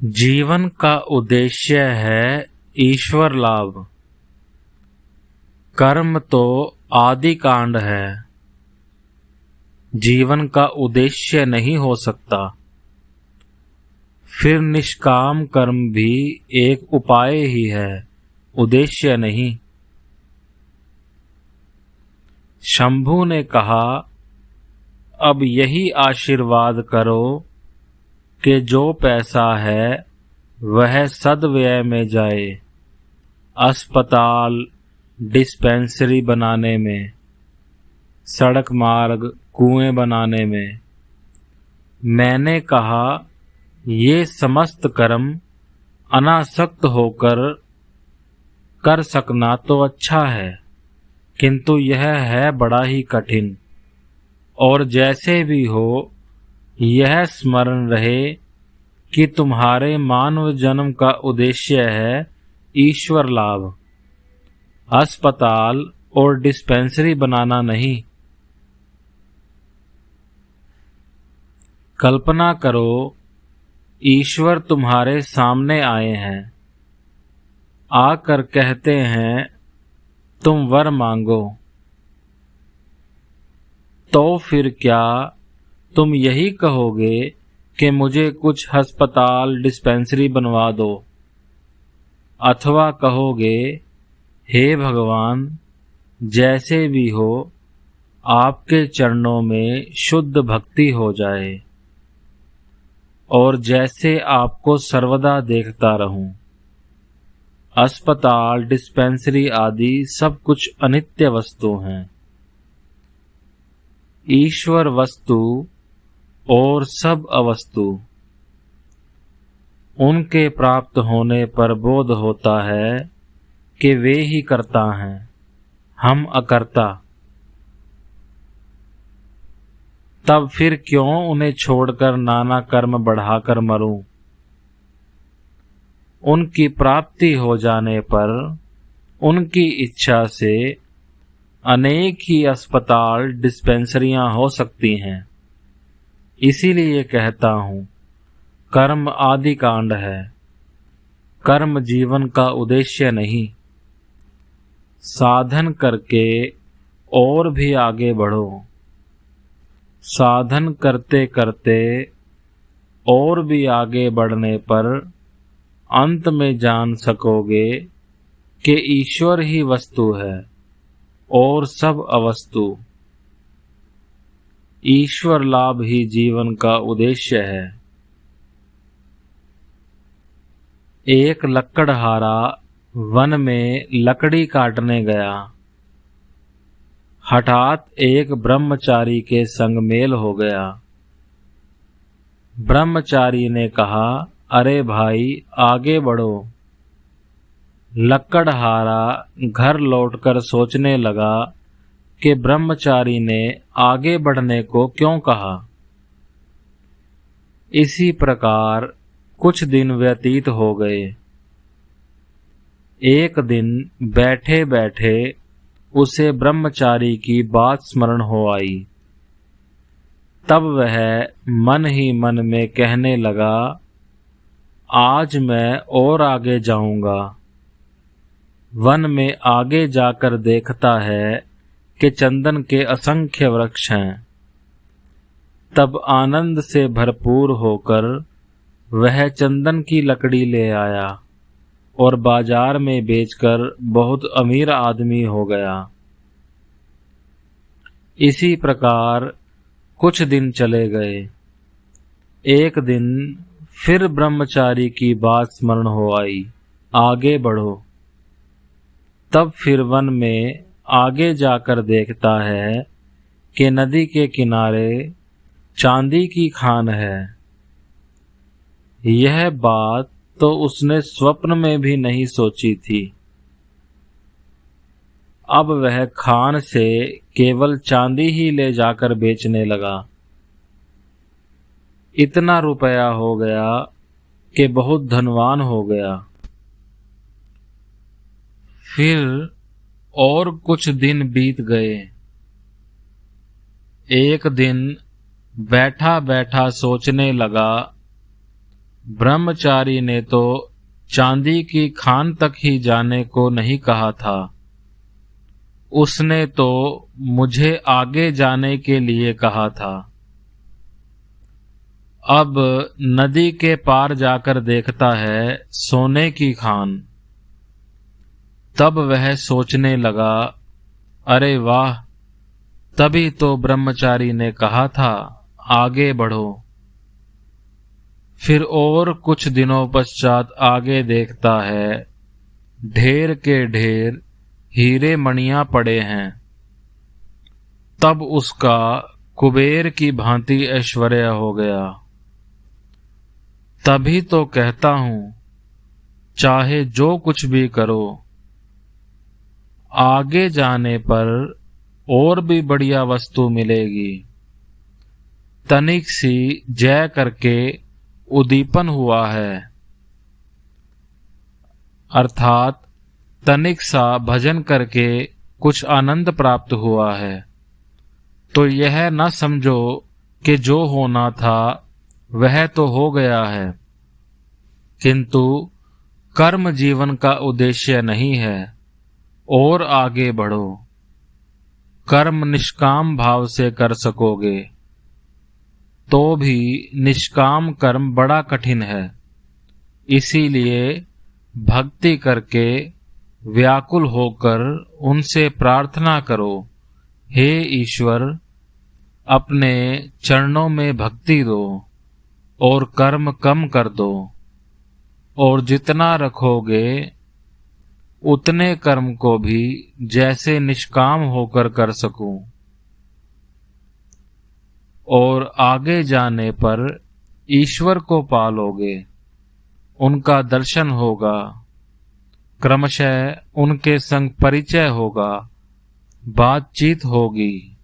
जीवन का उद्देश्य है ईश्वर लाभ। कर्म तो आदि कांड है, जीवन का उद्देश्य नहीं हो सकता। फिर निष्काम कर्म भी एक उपाय ही है, उद्देश्य नहीं। शंभू ने कहा, अब यही आशीर्वाद करो कि जो पैसा है वह सद्व्यय में जाए, अस्पताल डिस्पेंसरी बनाने में, सड़क मार्ग कुएं बनाने में। मैंने कहा, ये समस्त कर्म अनासक्त होकर कर सकना तो अच्छा है, किंतु यह है बड़ा ही कठिन। और जैसे भी हो, यह स्मरण रहे कि तुम्हारे मानव जन्म का उद्देश्य है ईश्वर लाभ, अस्पताल और डिस्पेंसरी बनाना नहीं। कल्पना करो, ईश्वर तुम्हारे सामने आए हैं, आकर कहते हैं तुम वर मांगो। तो फिर क्या तुम यही कहोगे कि मुझे कुछ अस्पताल डिस्पेंसरी बनवा दो, अथवा कहोगे हे भगवान, जैसे भी हो आपके चरणों में शुद्ध भक्ति हो जाए और जैसे आपको सर्वदा देखता रहूं। अस्पताल डिस्पेंसरी आदि सब कुछ अनित्य वस्तु हैं। ईश्वर वस्तु और सब अवस्तु। उनके प्राप्त होने पर बोध होता है कि वे ही करता हैं, हम अकर्ता। तब फिर क्यों उन्हें छोड़कर नाना कर्म बढ़ाकर मरूं? उनकी प्राप्ति हो जाने पर उनकी इच्छा से अनेक ही अस्पताल डिस्पेंसरियां हो सकती हैं। इसीलिए कहता हूं, कर्म आदि कांड है, कर्म जीवन का उद्देश्य नहीं। साधन करके और भी आगे बढ़ो, साधन करते करते और भी आगे बढ़ने पर अंत में जान सकोगे कि ईश्वर ही वस्तु है और सब अवस्तु। ईश्वर लाभ ही जीवन का उद्देश्य है। एक लकड़हारा वन में लकड़ी काटने गया। हठात एक ब्रह्मचारी के संग मेल हो गया। ब्रह्मचारी ने कहा, अरे भाई आगे बढ़ो। लकड़हारा घर लौटकर सोचने लगा कि ब्रह्मचारी ने आगे बढ़ने को क्यों कहा। इसी प्रकार कुछ दिन व्यतीत हो गए। एक दिन बैठे बैठे उसे ब्रह्मचारी की बात स्मरण हो आई। तब वह मन ही मन में कहने लगा, आज मैं और आगे जाऊंगा। वन में आगे जाकर देखता है कि चंदन के असंख्य वृक्ष हैं। तब आनंद से भरपूर होकर वह चंदन की लकड़ी ले आया और बाजार में बेचकर बहुत अमीर आदमी हो गया। इसी प्रकार कुछ दिन चले गए। एक दिन फिर ब्रह्मचारी की बात स्मरण हो आई, आगे बढ़ो। तब फिर वन में आगे जाकर देखता है कि नदी के किनारे चांदी की खान है। यह बात तो उसने स्वप्न में भी नहीं सोची थी। अब वह खान से केवल चांदी ही ले जाकर बेचने लगा। इतना रुपया हो गया कि बहुत धनवान हो गया। फिर और कुछ दिन बीत गए। एक दिन बैठा बैठा सोचने लगा, ब्रह्मचारी ने तो चांदी की खान तक ही जाने को नहीं कहा था, उसने तो मुझे आगे जाने के लिए कहा था। अब नदी के पार जाकर देखता है सोने की खान। तब वह सोचने लगा, अरे वाह, तभी तो ब्रह्मचारी ने कहा था आगे बढ़ो। फिर और कुछ दिनों पश्चात आगे देखता है ढेर के ढेर हीरे मणियां पड़े हैं। तब उसका कुबेर की भांति ऐश्वर्य हो गया। तभी तो कहता हूं, चाहे जो कुछ भी करो, आगे जाने पर और भी बढ़िया वस्तु मिलेगी। तनिक सी जय करके उद्दीपन हुआ है, अर्थात तनिक सा भजन करके कुछ आनंद प्राप्त हुआ है, तो यह न समझो कि जो होना था वह तो हो गया है, किंतु कर्म जीवन का उद्देश्य नहीं है। और आगे बढ़ो, कर्म निष्काम भाव से कर सकोगे, तो भी निष्काम कर्म बड़ा कठिन है। इसीलिए भक्ति करके व्याकुल होकर उनसे प्रार्थना करो, हे ईश्वर, अपने चरणों में भक्ति दो और कर्म कम कर दो, और जितना रखोगे उतने कर्म को भी जैसे निष्काम होकर कर सकूं। और आगे जाने पर ईश्वर को पालोगे, उनका दर्शन होगा, क्रमशः उनके संग परिचय होगा, बातचीत होगी।